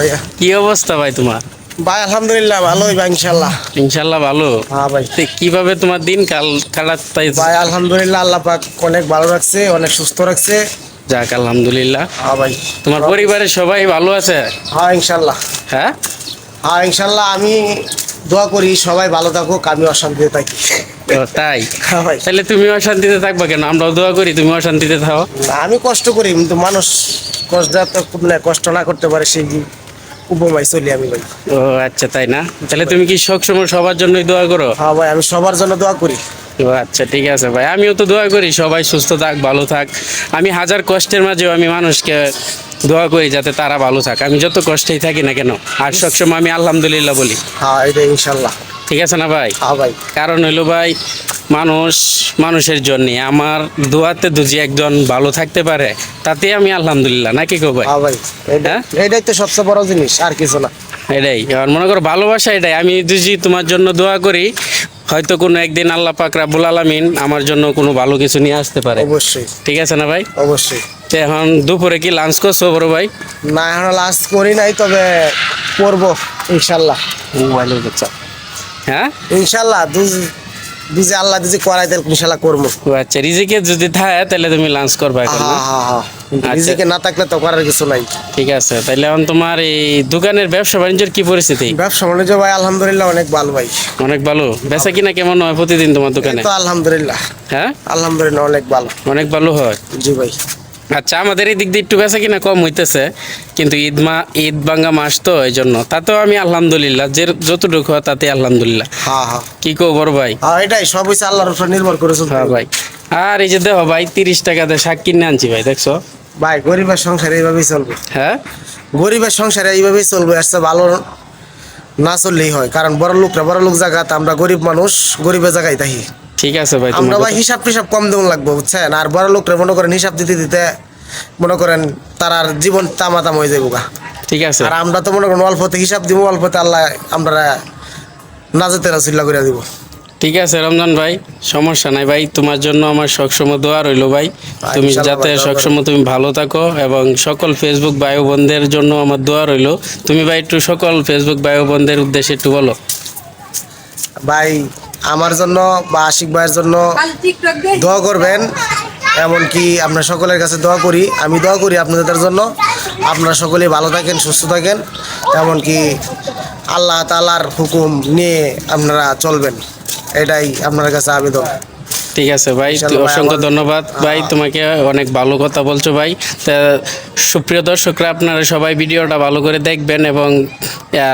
ভাইয়া। কি অবস্থা ভাই তোমার? ভাই আলহামদুলিল্লাহ ভালোই ভাই, ইনশাল্লাহ। ইনশাল্লাহ ভালো। হ্যাঁ ভাই। তো কিভাবে তোমার দিন কাটাতে? ভাই আলহামদুলিল্লাহ, আল্লাহ পাক অনেক ভালো রাখছে, অনেক সুস্থ রাখছে। যাক আলহামদুলিল্লাহ। হ্যাঁ ভাই। তোমার পরিবারের সবাই ভালো আছে? হ্যাঁ ইনশাল্লাহ। হ্যাঁ হ্যাঁ ইনশাল্লাহ, আমি দোয়া করি সবাই ভালো থাকুক, আমি অশান্তিতে থাকি। ও তাই? হ্যাঁ ভাই। তাহলে তুমি অশান্তিতে থাকবা কেন? আমরাও দোয়া করি তুমি অশান্তিতে থাকো। আমি কষ্ট করি, কিন্তু মানুষ কষ্ট না করতে পারে সেই উপমায় চলি আমি ভাই। ও আচ্ছা, তাই না? তাহলে তুমি কি সবসময় সবার জন্যই দোয়া করো? হ্যাঁ ভাই, আমি সবার জন্য দোয়া করি। ও আচ্ছা, ঠিক আছে ভাই, আমিও তো দোয়া করি সবাই সুস্থ থাক, ভালো থাক। আমি হাজার কষ্টের মাঝেও আমি মানুষকে দোয়া করি যাতে তারা ভালো থাক, আমি যত কষ্টেই থাকি না কেন। আর সবসময় আমি আলহামদুলিল্লাহ বলি। হ্যাঁ এটা ইনশাল্লাহ। ঠিক আছে না ভাই? হ্যাঁ ভাই। কারণ হইলো ভাই, মানুষের জন্যে আমার দোয়াতে দুজি একজন ভালো থাকতে পারে, তাতে আমি আলহামদুলিল্লাহ, নাকি গো ভাই? হ্যাঁ ভাই, এটাই তো সবচেয়ে বড় জিনিস, আর কিছু না। এটাই আর মনে করো ভালোবাসা, এটাই। আমি যদি তোমার জন্য দোয়া করি, হয়তো কোনো একদিন আল্লাহ পাক রাব্বুল আলামিন আমার জন্য কোনো ভালো কিছু নিয়ে আসতে পারে। অবশ্যই। ঠিক আছে না ভাই? অবশ্যই। তো এখন দুপুরে কি লাঞ্চ করছো বড় ভাই? না এখন লাস্ট করি নাই, তবে করবো ইনশাল্লাহ। মোবাইলের বাচ্চা। হ্যাঁ ইনশাল্লাহ দুজি আল্লাহ দুজি করাই তাহলে ইনশাল্লাহ করবো। ও আচ্ছা, রিজিকে যদি থাকে তাহলে তুমি লাঞ্চ করবা এখন না? আচ্ছা। নিজেকে না থাকলে তো করার কিছু নাই। ঠিক আছে, তাহলে এখন তোমার এই দোকানের ব্যবসা বাণিজ্যের কি পরিস্থিতি? ব্যবসা বাণিজ্য ভাই আলহামদুলিল্লাহ অনেক ভালো ভাই। অনেক ভালো। বেচা কিনা কেমন হয় প্রতিদিন তোমার দোকানে? এই তো আলহামদুলিল্লাহ। হ্যাঁ আলহামদুলিল্লাহ অনেক ভালো। অনেক ভালো হয়। জি ভাই। আচ্ছা, আমাদের এই দিক দিয়ে একটু বেচা কিনা কম হইতেছে, কিন্তু ঈদ ভাঙ্গা মাস তো, এই জন্য। তাতেও আমি আলহামদুলিল্লাহ, যে যতটুকু হয় তাতে আলহামদুলিল্লাহ। হ্যাঁ হ্যাঁ। কি কো বড় ভাই? হ্যাঁ এটাই সব হচ্ছে আল্লাহর উপর নির্ভর করে চলতে হ্যাঁ হবে। ভাই। আর এই যে দেখো ভাই, 30 টাকাতে শাক কিনে আনছি ভাই, দেখছো? ভাই গরিবের সংসারে এইভাবেই চলবে। হ্যাঁ গরিবের সংসারে এইভাবেই চলবে, আসছে ভালো না চললেই হয়। কারণ বড় লোকরা বড় লোক জায়গাতে, আমরা গরিব মানুষ গরিবের জায়গায় থাকি। ঠিক আছে ভাই, আমরা ভাই হিসাব টিসাব কম দেওয়া লাগবো, বুঝছেন? আর বড় লোকরা মনে করেন হিসাব দিতে দিতে মনে করেন তার আর জীবন তামাতাম হয়ে যাবো গা। ঠিক আছে। আর আমরা তো মনে করেন অল্পতে হিসাব দিব, অল্পতে আল্লাহ আমরা না যেতে রাসিল্লা করে দিব। ঠিক আছে রমজান ভাই, সমস্যা নাই ভাই, তোমার জন্য আমার সবসময় দোয়া রইলো ভাই। তুমি ইনশাল্লাহ যাতে ভাই, দোয়া সবসময় তুমি ভালো থাকো, এবং সকল ফেসবুক ভাই বোনদের জন্য আমার দোয়া রইলো। তুমি ভাই একটু সকল ফেসবুক ভাই বোনদের উদ্দেশ্যে একটু বলো। ভাই আমার জন্য বা আশিক ভাইয়ের জন্য দোয়া করবেন, এমনকি আপনার সকলের কাছে দোয়া করি, আমি দোয়া করি আপনাদের জন্য। আপনারা সকলেই ভালো থাকেন, সুস্থ থাকেন, এমনকি আল্লাহ তাআলার হুকুম নিয়ে আপনারা চলবেন, এটাই আপনার কাছে আবেদন। ঠিক আছে ভাই, ইনশাল্লাহ ভাই, অসংখ্য আমার- ধন্যবাদ ভাই, তোমাকে অনেক ভালো কথা বলছো ভাই। তা সুপ্রিয় দর্শকরা, আপনারা সবাই ভিডিওটা ভালো করে দেখবেন এবং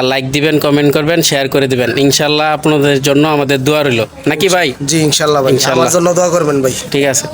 লাইক দিবেন, কমেন্ট করবেন, শেয়ার করে দিবেন। ইনশাল্লাহ আপনাদের জন্য আমাদের দোয়া রইলো, নাকি ভাই? জি ইনশাল্লাহ ভাই, ইনশাল্লাহ। আমার জন্য দোয়া করবেন ভাই। ঠিক আছে।